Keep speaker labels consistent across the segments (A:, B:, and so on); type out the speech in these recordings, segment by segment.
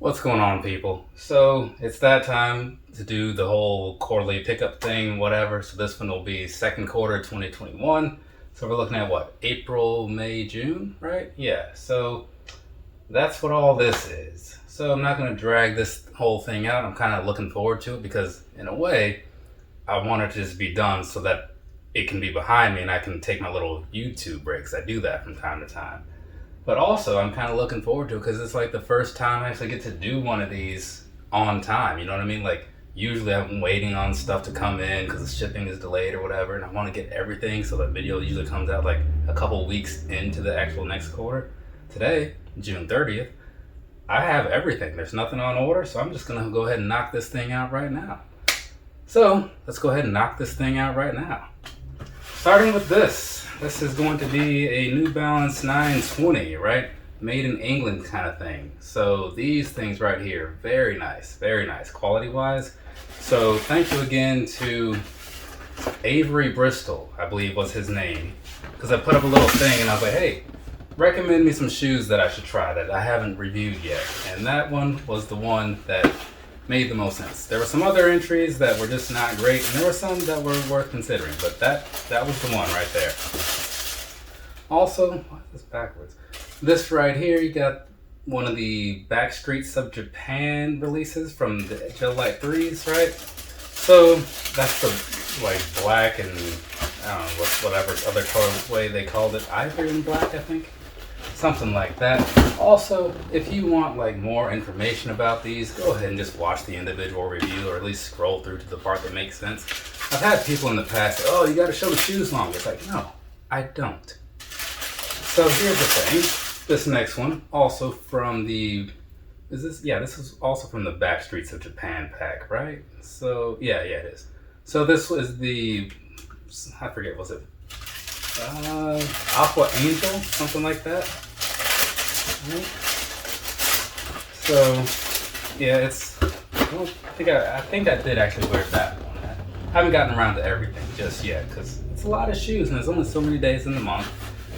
A: What's going on, people? So it's that time to do the whole quarterly pickup thing, whatever. So this one will be second quarter 2021. So we're looking at what? April, May, June, right? Yeah. So that's what all this is. So I'm not going to drag this whole thing out. I'm kind of looking forward to it because, in a way, I want it to just be done so that it can be behind me and I can take my little YouTube breaks. I do that from time to time. But also, I'm kind of looking forward to it because it's like the first time I actually get to do one of these on time. You know what I mean? Like, usually I'm waiting on stuff to come in because the shipping is delayed or whatever, and I want to get everything, so that video usually comes out like a couple weeks into the actual next quarter. Today, June 30th, I have everything. There's nothing on order, so I'm just going to go ahead and knock this thing out right now. So, let's go ahead and knock this thing out right now. Starting with this. This is going to be a New Balance 920, right? Made in England kind of thing. So these things right here, very nice quality-wise. So thank you again to Avery Bristol, I believe was his name. Because I put up a little thing and I was like, hey, recommend me some shoes that I should try that I haven't reviewed yet. And that one was the one that made the most sense. There were some other entries that were just not great, and there were some that were worth considering, but that was the one right there. Also, why is this backwards? This right here, you got one of the Backstreets of Japan releases from the Gel Light 3s, right? So that's the like black and I don't know whatever other colorway they called it, ivory and black, I think. Something like that. Also, if you want like more information about these, go ahead and just watch the individual review, or at least scroll through to the part that makes sense. I've had people in the past say, oh, you got to show the shoes longer. It's like, no, I don't. So here's the thing. This next one, also from the, this is also from the Backstreets of Japan pack, right? So yeah, it is. So this was the, I forget, was it Aqua Angel, something like that. So yeah, it's, I think I did actually wear that one. I haven't gotten around to everything just yet because it's a lot of shoes and there's only so many days in the month,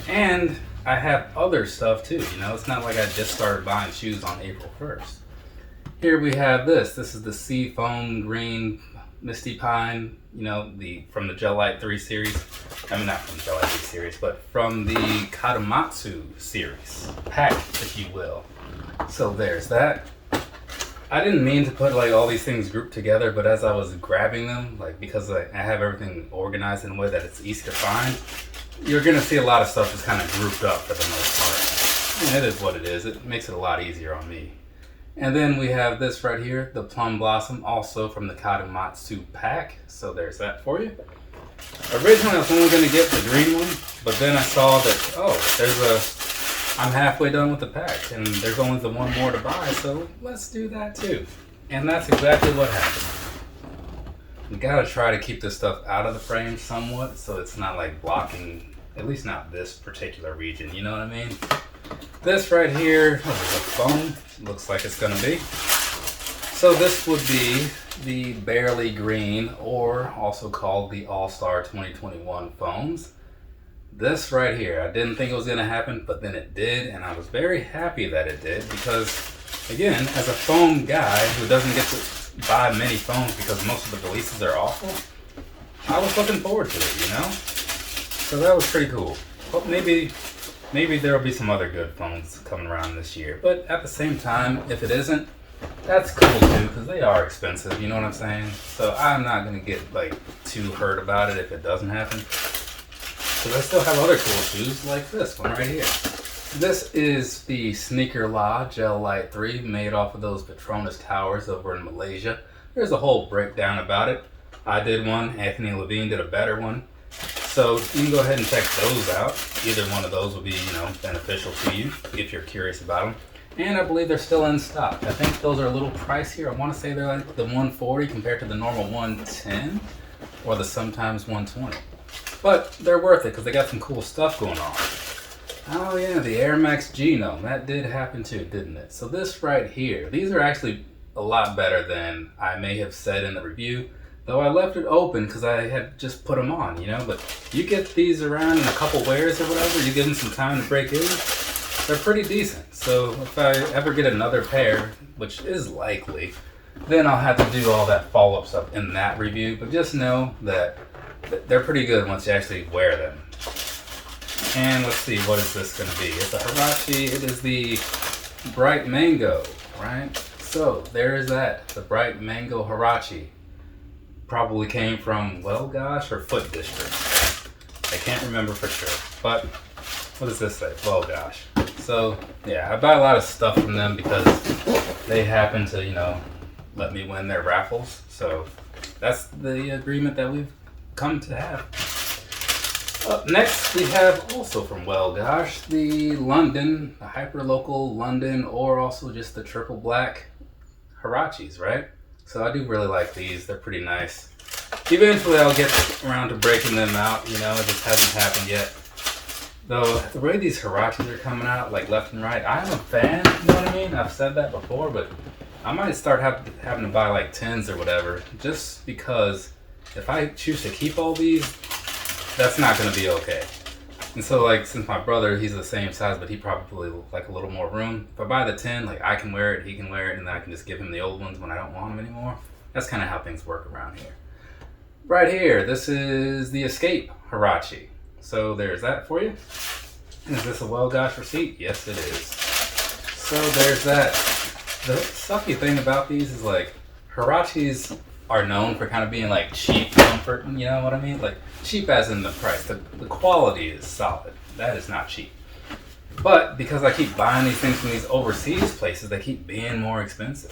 A: and I have other stuff too. You know, it's not like I just started buying shoes on April 1st. Here we have this. This is the Sea Foam Green Misty Pine, you know, from the Gel Light 3 series. I mean, not from the Gel Light 3 series, but from the Katamatsu series pack, if you will. So there's that. I didn't mean to put like all these things grouped together, but as I was grabbing them, like because I have everything organized in a way that it's easy to find, you're gonna see a lot of stuff that's kind of grouped up for the most part. And it is what it is. It makes it a lot easier on me. And then we have this right here, the Plum Blossom, also from the Katamatsu pack. So there's that for you. Originally, I was only going to get the green one, but then I saw that, oh, I'm halfway done with the pack, and there's only the one more to buy, so let's do that too. And that's exactly what happened. You gotta try to keep this stuff out of the frame somewhat, so it's not like blocking, at least not this particular region, you know what I mean? This right here, oh, there's a foam, looks like it's gonna be. So this would be the Barely Green, or also called the All-Star 2021 foams. This right here, I didn't think it was gonna happen, but then it did, and I was very happy that it did, because again, as a foam guy who doesn't get to buy many foams because most of the releases are awful, I was looking forward to it, you know? So that was pretty cool. But maybe there'll be some other good phones coming around this year. But at the same time, if it isn't, that's cool too, because they are expensive, you know what I'm saying? So I'm not going to get like too hurt about it if it doesn't happen. Because I still have other cool shoes like this one right here. This is the Sneaker La Gel Light 3, made off of those Petronas Towers over in Malaysia. There's a whole breakdown about it. I did one, Anthony Levine did a better one. So you can go ahead and check those out. Either one of those will be, you know, beneficial to you if you're curious about them. And I believe they're still in stock. I think those are a little pricier. I want to say they're like the 140 compared to the normal 110 or the sometimes 120. But they're worth it because they got some cool stuff going on. Oh yeah, the Air Max Genome. That did happen too, didn't it? So this right here, these are actually a lot better than I may have said in the review. Though I left it open because I had just put them on, you know. But you get these around in a couple wears or whatever, you give them some time to break in, they're pretty decent. So if I ever get another pair, which is likely, then I'll have to do all that follow-up stuff in that review. But just know that they're pretty good once you actually wear them. And let's see, what is this going to be? It's a Hirachi. It is the Bright Mango, right? So there's that, the Bright Mango Hirachi. Probably came from, well, gosh, or Foot District. I can't remember for sure. But what does this say? Well, gosh. So yeah, I buy a lot of stuff from them because they happen to, you know, let me win their raffles. So that's the agreement that we've come to have. Up next, we have also from Well Gosh, the London, the hyper-local London, or also just the triple black Hirachis, right? So I do really like these. They're pretty nice. Eventually, I'll get around to breaking them out. You know, it just hasn't happened yet. Though, the way these Hirachis are coming out, like left and right, I'm a fan, you know what I mean? I've said that before, but I might start having to buy like 10s or whatever, just because if I choose to keep all these, that's not going to be okay. And so, like, since my brother, he's the same size, but he probably like a little more room. If I buy the 10, like, I can wear it, he can wear it, and then I can just give him the old ones when I don't want them anymore. That's kind of how things work around here. Right here, this is the Escape Hirachi. So there's that for you. Is this a Well Gosh receipt? Yes, it is. So there's that. The sucky thing about these is, like, Hirachis are known for kind of being like cheap comfort, you know what I mean? Like cheap as in the price. The quality is solid. That is not cheap. But because I keep buying these things from these overseas places, they keep being more expensive.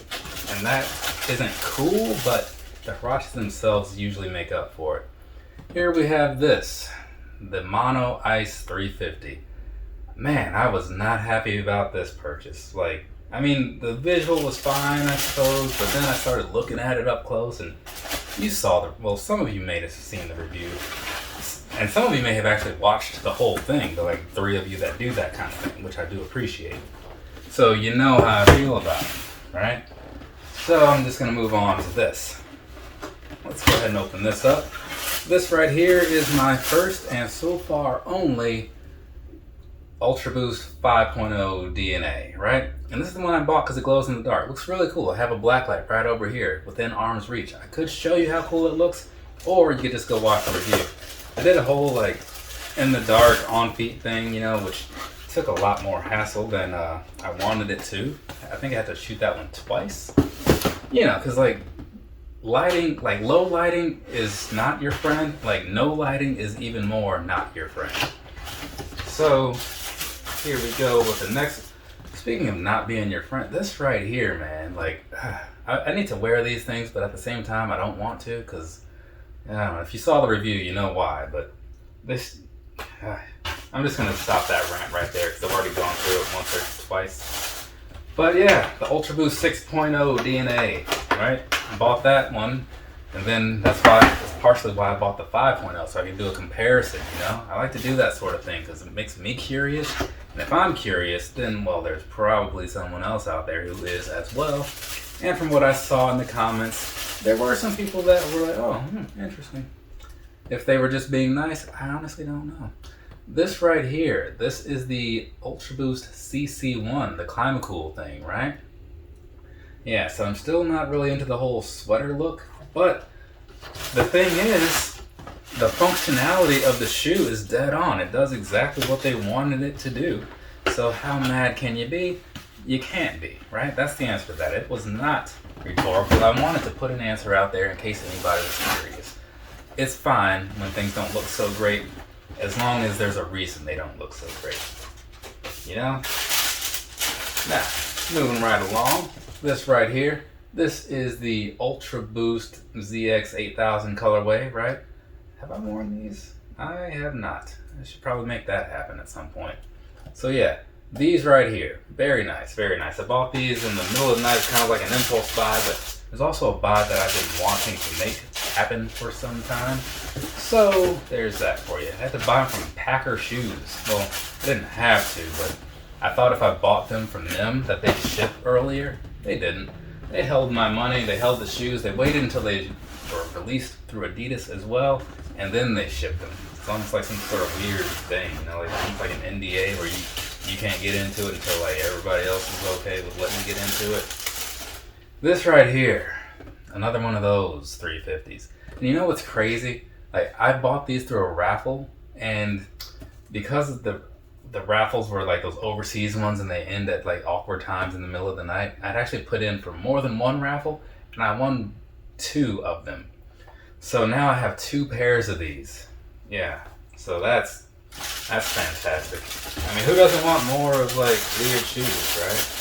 A: And that isn't cool, but the Hirachis themselves usually make up for it. Here we have this, the Mono Ice 350. Man, I was not happy about this purchase. Like, I mean, the visual was fine, I suppose, but then I started looking at it up close, and you saw the, well, some of you may have seen the review, and some of you may have actually watched the whole thing, the like 3 of you that do that kind of thing, which I do appreciate. So you know how I feel about it, right? So I'm just going to move on to this. Let's go ahead and open this up. This right here is my first and so far only Ultra Boost 5.0 DNA, right? And this is the one I bought because it glows in the dark. Looks really cool. I have a black light right over here within arm's reach. I could show you how cool it looks, or you could just go watch the review. I did a whole like in the dark on feet thing, you know, which took a lot more hassle than I wanted it to. I think I had to shoot that one twice. You know, because like lighting, like low lighting is not your friend. Like no lighting is even more not your friend. So here we go with the next. Speaking of not being your friend, this right here, man, like, I need to wear these things, but at the same time, I don't want to, because, I don't know, if you saw the review, you know why, but this, I'm just going to stop that rant right there, because I've already gone through it once or twice. But yeah, the Ultra Boost 6.0 DNA, right? I bought that one, and then that's partially why I bought the 5.0, so I can do a comparison, you know? I like to do that sort of thing, because it makes me curious. And if I'm curious, then, well, there's probably someone else out there who is as well. And from what I saw in the comments, there were some people that were like, oh, interesting. If they were just being nice, I honestly don't know. This right here, this is the Ultra Boost CC1, the Climacool thing, right? Yeah, so I'm still not really into the whole sweater look, but the thing is, the functionality of the shoe is dead on. It does exactly what they wanted it to do. So how mad can you be? You can't be, right? That's the answer to that. It was not rhetorical. I wanted to put an answer out there in case anybody was curious. It's fine when things don't look so great, as long as there's a reason they don't look so great. You know? Now, moving right along. This right here. This is the Ultra Boost ZX 8000 colorway, right? Have I worn these? I have not. I should probably make that happen at some point. So yeah, these right here, very nice, very nice. I bought these in the middle of the night, kind of like an impulse buy, but there's also a buy that I've been wanting to make happen for some time. So there's that for you. I had to buy them from Packer Shoes. Well, I didn't have to, but I thought if I bought them from them that they'd ship earlier. They didn't. They held my money, they held the shoes, they waited until they were released through Adidas as well, and then they shipped them. It's almost like some sort of weird thing, you know, like almost like an NDA where you can't get into it until like everybody else is okay with letting you get into it. This right here, another one of those 350s. And you know what's crazy? Like, I bought these through a raffle, and because the raffles were like those overseas ones and they end at like awkward times in the middle of the night, I'd actually put in for more than one raffle, and I won 2 of them. So now I have 2 pairs of these. Yeah, so that's fantastic. I mean, who doesn't want more of like weird shoes, right?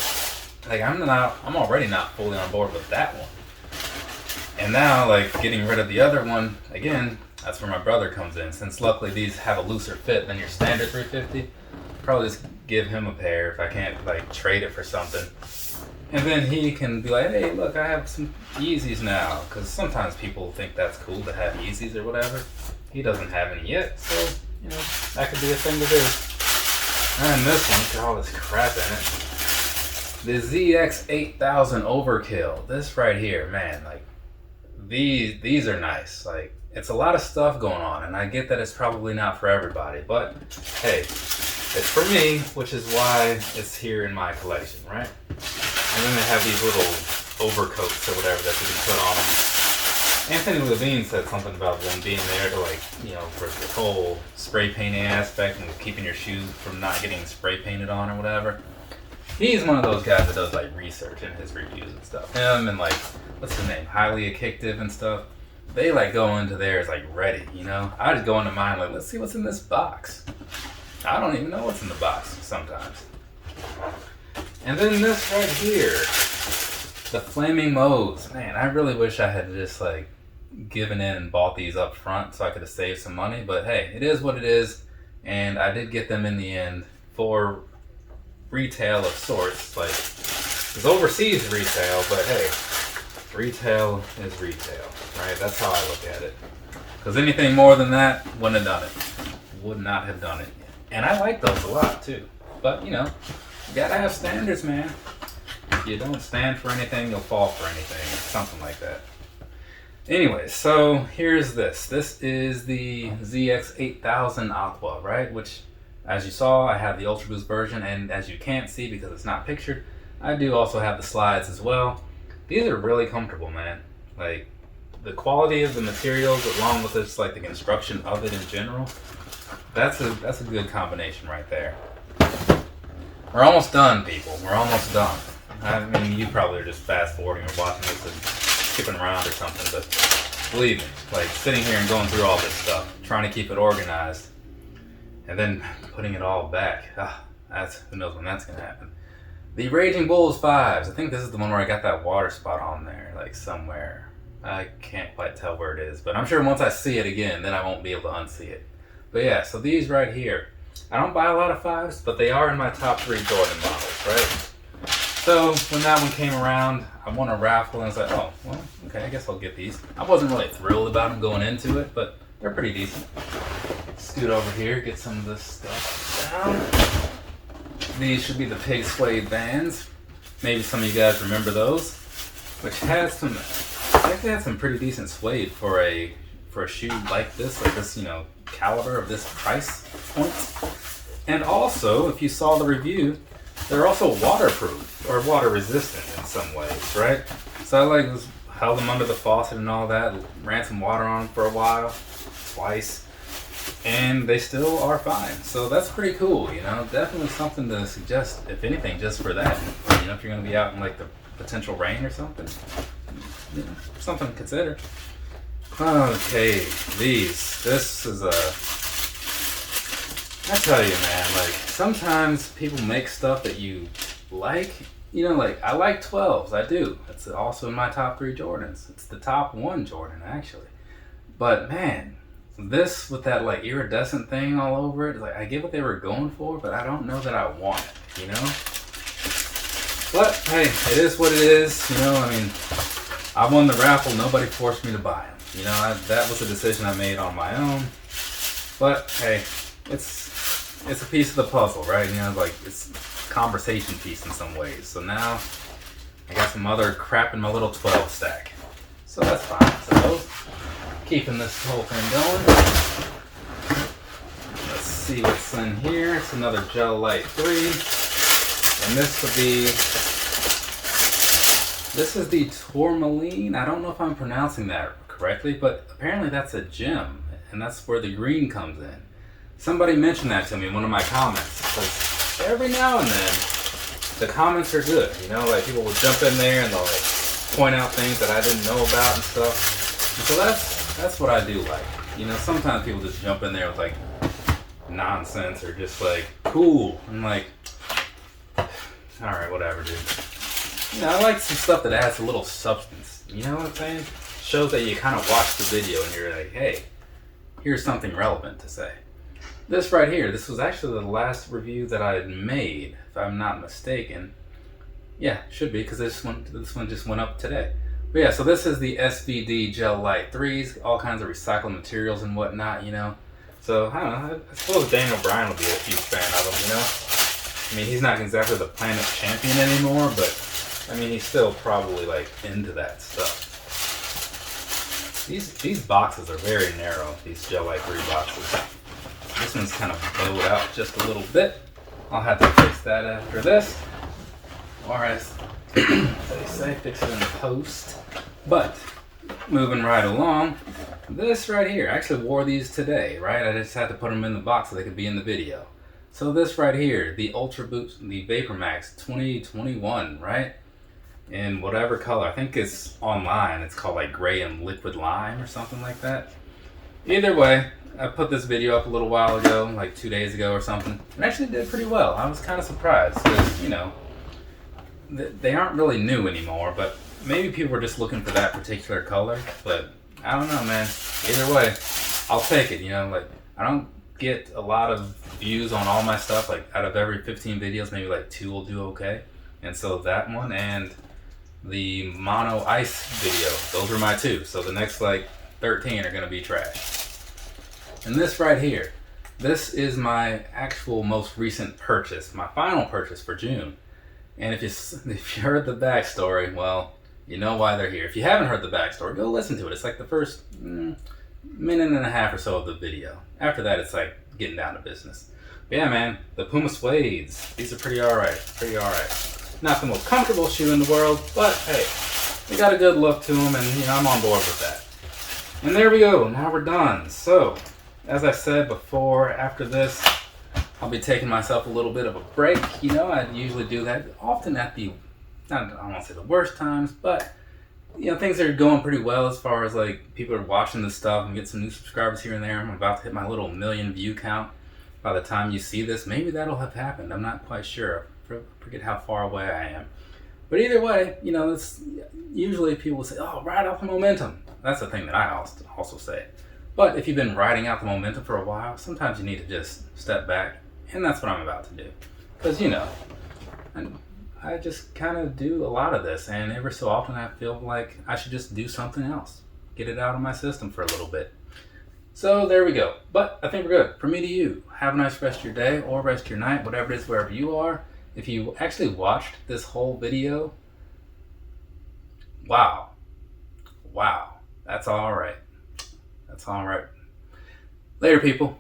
A: Like, I'm already not fully on board with that one. And now, like, getting rid of the other one, again, that's where my brother comes in. Since luckily these have a looser fit than your standard 350, probably just give him a pair if I can't like trade it for something. And then he can be like, hey, look, I have some Yeezys now. Because sometimes people think that's cool to have Yeezys or whatever. He doesn't have any yet, so, you know, that could be a thing to do. And this one's got all this crap in it. The ZX8000 Overkill. This right here, man, like, these are nice. Like, it's a lot of stuff going on, and I get that it's probably not for everybody, but hey, it's for me, which is why it's here in my collection, right? And then they have these little overcoats or whatever that you can put on them. Anthony Levine said something about them being there to, like, you know, for the whole spray painting aspect and keeping your shoes from not getting spray painted on or whatever. He's one of those guys that does like research in his reviews and stuff. Him and like, what's his name, Highly Addictive and stuff. They like go into theirs like ready, you know? I just go into mine like, let's see what's in this box. I don't even know what's in the box sometimes. And then this right here, the Flaming Modes. Man, I really wish I had just like given in and bought these up front so I could have saved some money. But hey, it is what it is. And I did get them in the end for retail of sorts. Like, it's overseas retail, but hey, retail is retail, right? That's how I look at it. Because anything more than that wouldn't have done it. Would not have done it. And I like those a lot too. But, you know, you gotta have standards, man. If you don't stand for anything, you'll fall for anything. Something like that. Anyway, so here's this. This is the ZX8000 Aqua, right? Which, as you saw, I have the Ultra Boost version, and as you can't see because it's not pictured, I do also have the slides as well. These are really comfortable, man. Like, the quality of the materials along with just like the construction of it in general, that's a good combination right there. We're almost done, people. We're almost done. I mean, you probably are just fast forwarding or watching this and skipping around or something, but believe me, like sitting here and going through all this stuff, trying to keep it organized, and then putting it all back, who knows when that's gonna happen. The Raging Bulls 5s. I think this is the one where I got that water spot on there, like somewhere. I can't quite tell where it is, but I'm sure once I see it again, then I won't be able to unsee it. But yeah, so these right here. I don't buy a lot of 5s, but they are in my top 3 Jordan models, right? So when that one came around, I won a raffle and I was like, oh, well, okay, I guess I'll get these. I wasn't really thrilled about them going into it, but they're pretty decent. Scoot over here, get some of this stuff down. These should be the Pig Slade Vans. Maybe some of you guys remember those, which has some, I think they had some pretty decent suede for a shoe like this, you know, caliber of this price point. And also, if you saw the review, they're also waterproof or water resistant in some ways, right? So I like held them under the faucet and all that, ran some water on them for a while, twice, and they still are fine. So that's pretty cool, you know. Definitely something to suggest, if anything, just for that. You know, if you're gonna be out in like the potential rain or something, you know, something to consider. Okay, this is I tell you, man, like, sometimes people make stuff that you like, you know, like, I like 12s, I do. It's also in my top 3 Jordans. It's the top 1 Jordan, actually. But, man, this with that, like, iridescent thing all over it, like, I get what they were going for, but I don't know that I want it, you know? But, hey, it is what it is, you know, I mean, I won the raffle, nobody forced me to buy them. You know, that was a decision I made on my own. But, hey, it's a piece of the puzzle, right? You know, like, it's a conversation piece in some ways. So now I got some other crap in my little 12 stack. So that's fine, I suppose. Keeping this whole thing going. Let's see what's in here. It's another Gel Light 3. And this is the tourmaline. I don't know if I'm pronouncing that correctly, but apparently that's a gem, and that's where the green comes in. Somebody mentioned that to me in one of my comments, because every now and then the comments are good, you know, like people will jump in there and they'll like point out things that I didn't know about and stuff. And so that's what I do like. You know, sometimes people just jump in there with like nonsense or just like cool. I'm like, all right, whatever, dude. You know, I like some stuff that adds a little substance. You know what I'm saying? Shows that you kind of watch the video and you're like, hey, here's something relevant to say. This right here, this was actually the last review that I had made, if I'm not mistaken. Yeah, should be, because this one just went up today. But yeah, so this is the SVD Gel Light 3s, all kinds of recycled materials and whatnot, you know. So, I don't know, I suppose Daniel Bryan will be a huge fan of them, you know. I mean, he's not exactly the Planet Champion anymore, but I mean, he's still probably like into that stuff. These boxes are very narrow, these Gel Light 3 boxes. This one's kind of bowed out just a little bit. I'll have to fix that after this. Or as they say, fix it in the post. But, moving right along, this right here, I actually wore these today, right? I just had to put them in the box so they could be in the video. So this right here, the Ultra Boost, the Vapormax 2021, right? In whatever color, I think it's online, it's called like gray and liquid lime or something like that. Either way, I put this video up a little while ago, like 2 days ago or something. It actually did pretty well. I was kind of surprised because, you know, they aren't really new anymore, but maybe people were just looking for that particular color. But I don't know, man. Either way, I'll take it, you know, like I don't get a lot of views on all my stuff. Like out of every 15 videos, maybe like 2 will do okay. And so that one and the mono ice video, those were my 2. So the next like 13 are gonna be trash. And this right here, this is my actual most recent purchase, my final purchase for June. And if you heard the backstory, well, you know why they're here. If you haven't heard the backstory, go listen to it. It's like the first minute and a half or so of the video. After that, it's like getting down to business. But yeah, man, the Puma Suedes, these are pretty alright, Not the most comfortable shoe in the world, but hey, they got a good look to them, and you know, I'm on board with that. And there we go, now we're done. So, as I said before, after this, I'll be taking myself a little bit of a break. You know, I usually do that often at the, I don't want to say the worst times, but you know, things are going pretty well as far as like people are watching this stuff and get some new subscribers here and there. I'm about to hit my little 1 million view count. By the time you see this, maybe that'll have happened. I'm not quite sure. I forget how far away I am. But either way, you know, it's usually people will say, oh, ride out the momentum. That's the thing that I also say. But if you've been riding out the momentum for a while, sometimes you need to just step back. And that's what I'm about to do. Because, you know, I just kind of do a lot of this. And every so often I feel like I should just do something else. Get it out of my system for a little bit. So there we go. But I think we're good. From me to you, have a nice rest of your day or rest of your night, whatever it is, wherever you are. If you actually watched this whole video, wow, that's all right. Later, people.